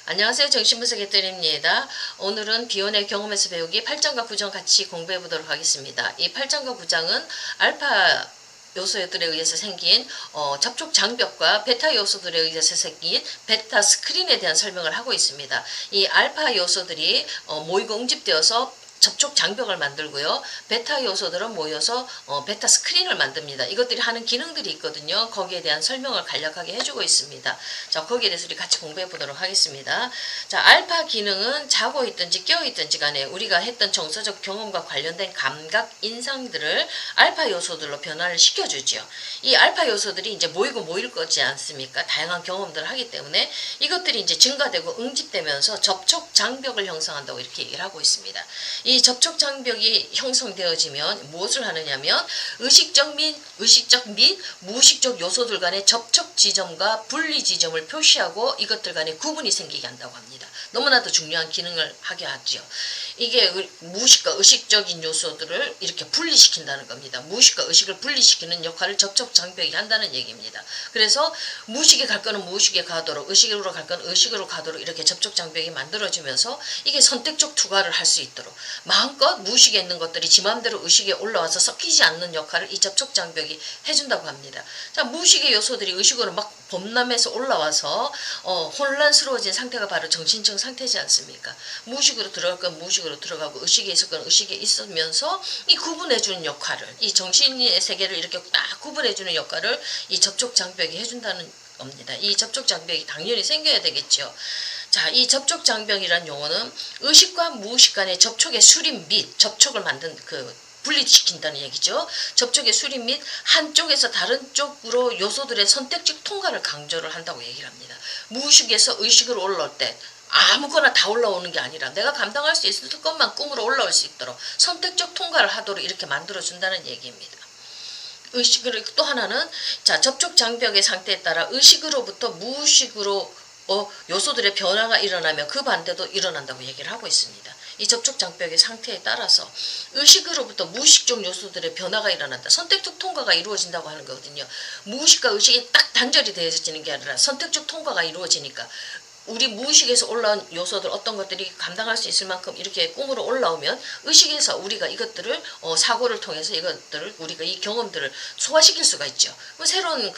안녕하세요. 정신분석 해드립니다. 오늘은 비혼의 경험에서 배우기 8장과 9장 같이 공부해 보도록 하겠습니다. 이 8장과 9장은 알파 요소들에 의해서 생긴 접촉 장벽과 베타 요소들에 의해서 생긴 베타 스크린에 대한 설명을 하고 있습니다. 이 알파 요소들이 모이고 응집되어서 접촉 장벽을 만들고요. 베타 요소들은 모여서 베타 스크린을 만듭니다. 이것들이 하는 기능들이 있거든요. 거기에 대한 설명을 간략하게 해주고 있습니다. 자, 거기에 대해서 우리 같이 공부해 보도록 하겠습니다. 자, 알파 기능은 자고 있든지 깨어 있든지 간에 우리가 했던 정서적 경험과 관련된 감각, 인상들을 알파 요소들로 변화를 시켜주죠. 이 알파 요소들이 이제 모이고 모일 거지 않습니까? 다양한 경험들을 하기 때문에 이것들이 이제 증가되고 응집되면서 접촉 장벽을 형성한다고 이렇게 얘기를 하고 있습니다. 이 접촉 장벽이 형성되어지면 무엇을 하느냐면 의식적 및 무의식적 요소들 간의 접촉 지점과 분리 지점을 표시하고 이것들 간의 구분이 생기게 한다고 합니다. 너무나도 중요한 기능을 하게 하죠. 이게 무의식과 의식적인 요소들을 이렇게 분리시킨다는 겁니다. 무의식과 의식을 분리시키는 역할을 접촉 장벽이 한다는 얘기입니다. 그래서 무의식에 갈 거는 무의식에 가도록, 의식으로 갈 거는 의식으로 가도록 이렇게 접촉 장벽이 만들어지면서 이게 선택적 투과를 할 수 있도록 마음껏 무의식에 있는 것들이 지 마음대로 의식에 올라와서 섞이지 않는 역할을 이 접촉 장벽이 해준다고 합니다. 자, 무의식의 요소들이 의식으로 막 범람해서 올라와서 혼란스러워진 상태가 바로 정신적 상태지 않습니까? 무의식으로 들어갈 건 무의식으로 들어가고 의식에 있을 건 의식에 있으면서 이 구분해주는 역할을, 이 정신의 세계를 이렇게 딱 구분해주는 역할을 이 접촉 장벽이 해준다는 겁니다. 이 접촉 장벽이 당연히 생겨야 되겠죠. 자, 이 접촉 장벽이란 용어는 의식과 무의식 간의 접촉의 수립 및 접촉을 만든 분리시킨다는 얘기죠. 접촉의 수립 및 한쪽에서 다른 쪽으로 요소들의 선택적 통과를 강조를 한다고 얘기를 합니다. 무의식에서 의식으로 올라올 때 아무거나 다 올라오는 게 아니라 내가 감당할 수 있을 것만 꿈으로 올라올 수 있도록 선택적 통과를 하도록 이렇게 만들어준다는 얘기입니다. 의식을 또 하나는 자, 접촉 장벽의 상태에 따라 의식으로부터 무의식으로 요소들의 변화가 일어나며 그 반대도 일어난다고 얘기를 하고 있습니다. 이 접촉 장벽의 상태에 따라서 의식으로부터 무의식적 요소들의 변화가 일어난다. 선택적 통과가 이루어진다고 하는 거거든요. 무의식과 의식이 딱 단절이 되어지는 게 아니라 선택적 통과가 이루어지니까 우리 무의식에서 올라온 요소들 어떤 것들이 감당할 수 있을 만큼 이렇게 꿈으로 올라오면 의식에서 우리가 이것들을 사고를 통해서 이것들을 우리가 이 경험들을 소화시킬 수가 있죠. 새로운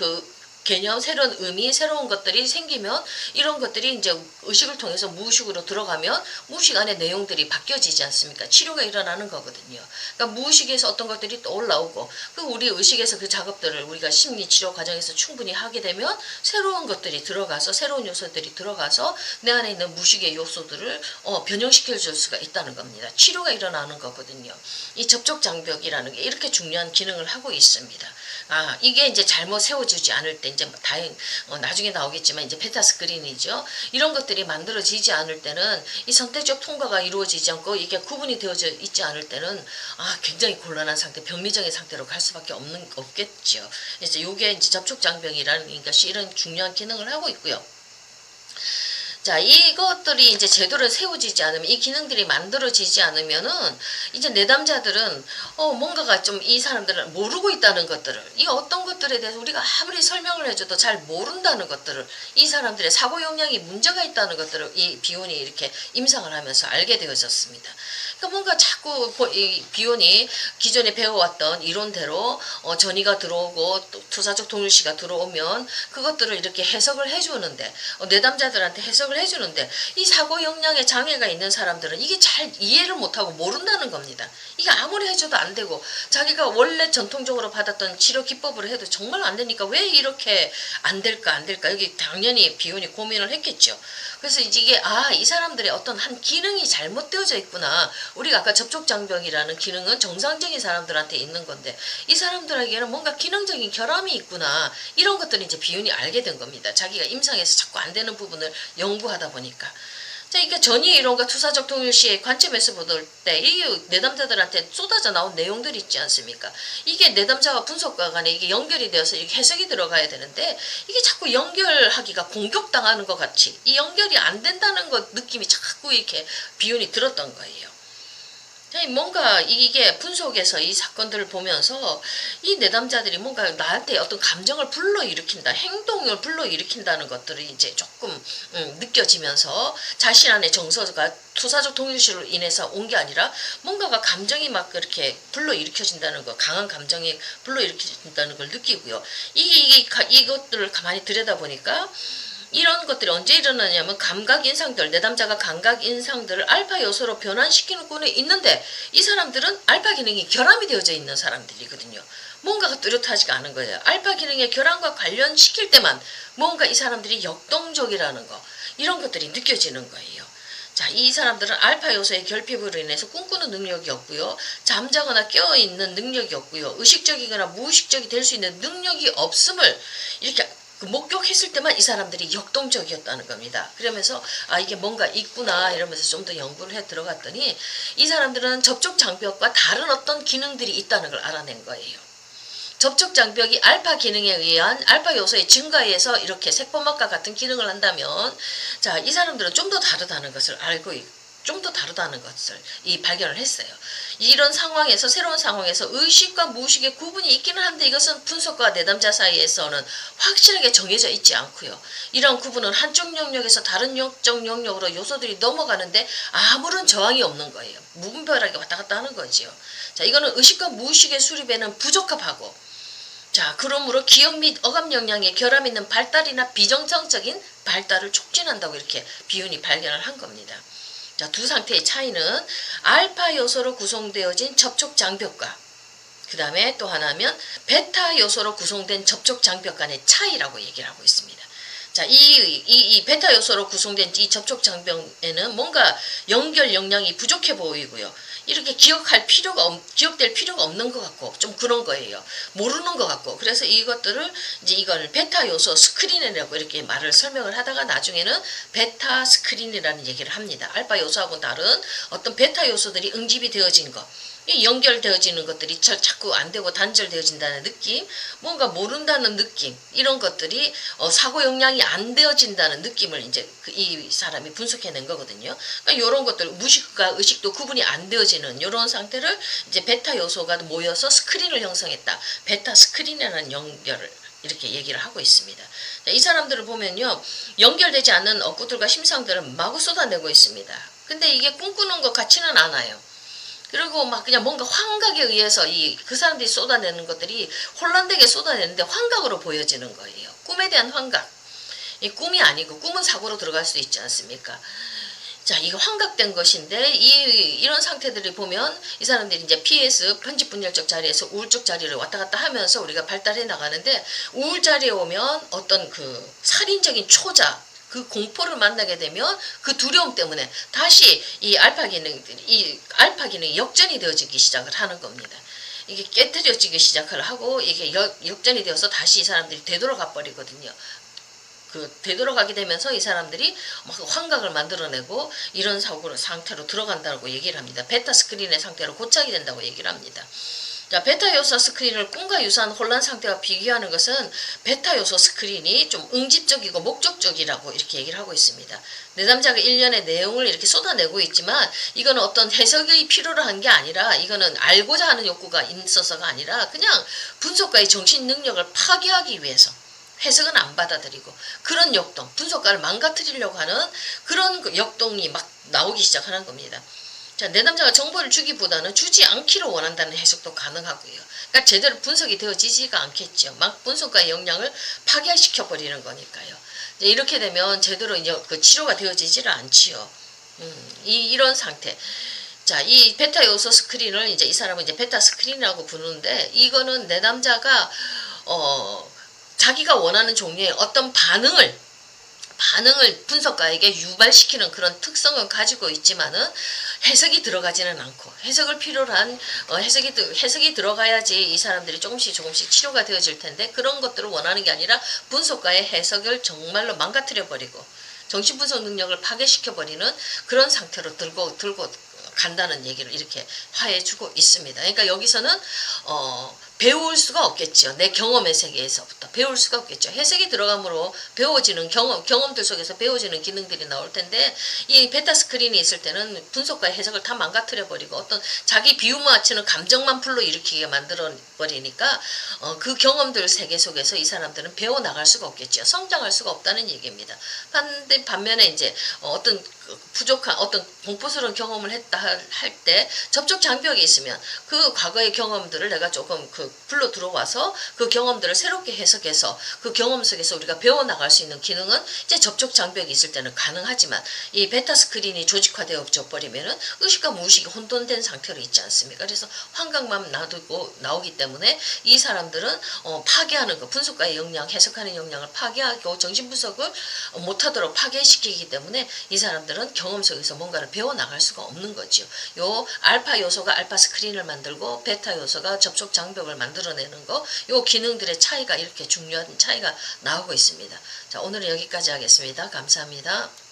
개념, 새로운 의미, 새로운 것들이 생기면 이런 것들이 이제 의식을 통해서 무의식으로 들어가면 무의식 안에 내용들이 바뀌어지지 않습니까? 치료가 일어나는 거거든요. 그러니까 무의식에서 어떤 것들이 또 올라오고 우리 의식에서 그 작업들을 우리가 심리치료 과정에서 충분히 하게 되면 새로운 것들이 들어가서 새로운 요소들이 들어가서 내 안에 있는 무의식의 요소들을 변형시켜 줄 수가 있다는 겁니다. 치료가 일어나는 거거든요. 이 접촉 장벽이라는 게 이렇게 중요한 기능을 하고 있습니다. 이게 이제 잘못 세워지지 않을 때 이제 나중에 나오겠지만 이제 베타 스크린이죠. 이런 것들이 만들어지지 않을 때는 이 선택적 통과가 이루어지지 않고 이게 구분이 되어져 있지 않을 때는 굉장히 곤란한 상태, 병리적인 상태로 갈 수밖에 없겠죠. 이제 요게 이제 접촉 장벽이라는 것이 이런 중요한 기능을 하고 있고요. 자, 이것들이 이제 제대로 세워지지 않으면, 이 기능들이 만들어지지 않으면은, 이제 내담자들은, 뭔가가 좀 이 사람들은 모르고 있다는 것들을, 이 어떤 것들에 대해서 우리가 아무리 설명을 해줘도 잘 모른다는 것들을, 이 사람들의 사고 역량이 문제가 있다는 것들을 이 비혼이 이렇게 임상을 하면서 알게 되어졌습니다. 그러니까 뭔가 자꾸 이 비혼이 기존에 배워왔던 이론대로, 전이가 들어오고, 또 투사적 동일시가 들어오면, 그것들을 이렇게 해석을 해주는데, 내담자들한테 해석을 해주는데 이 사고 역량에 장애가 있는 사람들은 이게 잘 이해를 못하고 모른다는 겁니다. 이게 아무리 해줘도 안 되고 자기가 원래 전통적으로 받았던 치료 기법으로 해도 정말 안 되니까 왜 이렇게 안 될까 여기 당연히 비혼이 고민을 했겠죠. 그래서 이게 이 사람들의 어떤 한 기능이 잘못되어져 있구나. 우리가 아까 접촉장벽이라는 기능은 정상적인 사람들한테 있는 건데 이 사람들에게는 뭔가 기능적인 결함이 있구나. 이런 것들을 이제 비혼이 알게 된 겁니다. 자기가 임상에서 자꾸 안 되는 부분을 연구하다 보니까. 자, 이게 전이 이론과 투사적 동일시의 관점에서 볼 때 이 내담자들한테 쏟아져 나온 내용들이 있지 않습니까? 이게 내담자와 분석과 간에 이게 연결이 되어서 이렇게 해석이 들어가야 되는데 이게 자꾸 연결하기가 공격당하는 것 같이 이 연결이 안 된다는 것 느낌이 자꾸 이렇게 비운이 들었던 거예요. 뭔가 이게 분석에서 이 사건들을 보면서 이 내담자들이 뭔가 나한테 어떤 감정을 불러일으킨다, 행동을 불러일으킨다는 것들을 이제 조금 느껴지면서 자신 안에 정서가 투사적 동일시로 인해서 온 게 아니라 뭔가가 감정이 막 그렇게 불러일으켜진다는 거, 강한 감정이 불러일으켜진다는 걸 느끼고요. 이것들을 가만히 들여다보니까 이런 것들이 언제 일어나냐면 감각 인상들, 내담자가 감각 인상들을 알파 요소로 변환시키는 있는데 이 사람들은 알파 기능이 결함이 되어져 있는 사람들이거든요. 뭔가가 뚜렷하지가 않은 거예요. 알파 기능의 결함과 관련시킬 때만 뭔가 이 사람들이 역동적이라는 거, 이런 것들이 느껴지는 거예요. 자, 이 사람들은 알파 요소의 결핍으로 인해서 꿈꾸는 능력이 없고요. 잠자거나 깨어있는 능력이 없고요. 의식적이거나 무의식적이 될 수 있는 능력이 없음을 이렇게 목격했을 때만 이 사람들이 역동적이었다는 겁니다. 그러면서 이게 뭔가 있구나 이러면서 좀 더 연구를 해 들어갔더니 이 사람들은 접촉 장벽과 다른 어떤 기능들이 있다는 걸 알아낸 거예요. 접촉 장벽이 알파 기능에 의한 알파 요소의 증가에서 이렇게 세포막과 같은 기능을 한다면, 자, 이 사람들은 좀 더 다르다는 것을 알고 좀 더 다르다는 것을 발견을 했어요. 이런 상황에서, 새로운 상황에서 의식과 무의식의 구분이 있기는 한데 이것은 분석과 내담자 사이에서는 확실하게 정해져 있지 않고요. 이런 구분은 한쪽 영역에서 다른 영적 영역으로 요소들이 넘어가는데 아무런 저항이 없는 거예요. 무분별하게 왔다 갔다 하는 거지요. 자, 이거는 의식과 무의식의 수립에는 부적합하고, 자, 그러므로 기억 및 어감 역량의 결함 있는 발달이나 비정상적인 발달을 촉진한다고 이렇게 비운이 발견을 한 겁니다. 자, 두 상태의 차이는 알파 요소로 구성되어진 접촉 장벽과 그 다음에 또 하나면 베타 요소로 구성된 접촉 장벽 간의 차이라고 얘기를 하고 있습니다. 자, 이 베타 요소로 구성된 이 접촉 장벽에는 뭔가 연결 역량이 부족해 보이고요. 이렇게 기억될 필요가 없는 것 같고 좀 그런 거예요. 모르는 것 같고. 그래서 이것들을 이제 이걸 베타 요소 스크린이라고 이렇게 설명을 하다가 나중에는 베타 스크린이라는 얘기를 합니다. 알파 요소하고는 다른 어떤 베타 요소들이 응집이 되어진 것. 연결되어지는 것들이 자꾸 안 되고 단절되어진다는 느낌, 뭔가 모른다는 느낌, 이런 것들이 사고 역량이 안 되어진다는 느낌을 이제 이 사람이 분석해낸 거거든요. 그러니까 이런 것들, 무식과 의식도 구분이 안 되어지는 이런 상태를 이제 베타 요소가 모여서 스크린을 형성했다. 베타 스크린이라는 연결을 이렇게 얘기를 하고 있습니다. 자, 이 사람들을 보면요, 연결되지 않는 억구들과 심상들을 마구 쏟아내고 있습니다. 근데 이게 꿈꾸는 것 같지는 않아요. 그리고 막 그냥 뭔가 환각에 의해서 그 사람들이 쏟아내는 것들이 혼란되게 쏟아내는데 환각으로 보여지는 거예요. 꿈에 대한 환각. 이 꿈이 아니고 꿈은 사고로 들어갈 수 있지 않습니까? 자, 이거 환각된 것인데 이런 상태들을 보면 이 사람들이 이제 PS 편집분열적 자리에서 우울적 자리를 왔다 갔다 하면서 우리가 발달해 나가는데, 우울 자리에 오면 어떤 그 살인적인 초자, 그 공포를 만나게 되면 그 두려움 때문에 다시 이 알파 기능이 역전이 되어지기 시작을 하는 겁니다. 이게 깨트려지기 시작을 하고 이게 역전이 되어서 다시 이 사람들이 되돌아가 버리거든요. 되돌아가게 되면서 이 사람들이 막 환각을 만들어내고 이런 상태로 들어간다고 얘기를 합니다. 베타 스크린의 상태로 고착이 된다고 얘기를 합니다. 자, 베타 요소 스크린을 꿈과 유사한 혼란 상태와 비교하는 것은 베타 요소 스크린이 좀 응집적이고 목적적이라고 이렇게 얘기를 하고 있습니다. 내담자가 일련의 내용을 이렇게 쏟아내고 있지만 이거는 어떤 해석이 필요로 한 게 아니라, 이거는 알고자 하는 욕구가 있어서가 아니라 그냥 분석가의 정신 능력을 파괴하기 위해서, 해석은 안 받아들이고 그런 역동, 분석가를 망가뜨리려고 하는 그런 역동이 막 나오기 시작하는 겁니다. 자, 내담자가 정보를 주기보다는 주지 않기를 원한다는 해석도 가능하고요. 그러니까 제대로 분석이 되어지지가 않겠죠. 막 분석가의 역량을 파괴시켜 버리는 거니까요. 이제 이렇게 되면 제대로 이제 그 치료가 되어지지를 않지요. 이런 상태. 자, 이 베타 요소 스크린을 이제 이 사람은 이제 베타 스크린이라고 부르는데, 이거는 내담자가 자기가 원하는 종류의 어떤 반응을 분석가에게 유발시키는 그런 특성을 가지고 있지만은 해석이 들어가지는 않고, 해석을 필요로 한 해석이 들어가야지 이 사람들이 조금씩 치료가 되어질 텐데, 그런 것들을 원하는 게 아니라 분석가의 해석을 정말로 망가뜨려 버리고 정신분석 능력을 파괴시켜 버리는 그런 상태로 들고 간다는 얘기를 이렇게 화해주고 있습니다. 그러니까 여기서는 배울 수가 없겠죠. 내 경험의 세계에서부터 배울 수가 없겠죠. 해석이 들어감으로 배워지는 경험들 속에서 배워지는 기능들이 나올 텐데, 이 베타 스크린이 있을 때는 분석과 해석을 다 망가뜨려 버리고 어떤 자기 비유 맞추는 감정만 불러일으키게 만들어 버리니까 그 경험들 세계 속에서 이 사람들은 배워 나갈 수가 없겠죠. 성장할 수가 없다는 얘기입니다. 반면에 이제 어떤 부족한 어떤 공포스러운 경험을 했다 할 때 접촉 장벽이 있으면 그 과거의 경험들을 내가 조금 불러 들어와서 그 경험들을 새롭게 해석해서 그 경험 속에서 우리가 배워나갈 수 있는 기능은 이제 접촉 장벽이 있을 때는 가능하지만, 이 베타 스크린이 조직화되어 버리면은 의식과 무의식이 혼돈된 상태로 있지 않습니까? 그래서 환각만 놔두고 나오기 때문에 이 사람들은 파괴하는 거, 분석과의 역량, 해석하는 역량을 파괴하고 정신 분석을 못하도록 파괴시키기 때문에 이 사람들은 경험 속에서 뭔가를 배워나갈 수가 없는 거죠. 요 알파 요소가 알파 스크린을 만들고 베타 요소가 접촉 장벽을 만들어내는 거, 요 기능들의 차이가, 이렇게 중요한 차이가 나오고 있습니다. 자, 오늘은 여기까지 하겠습니다. 감사합니다.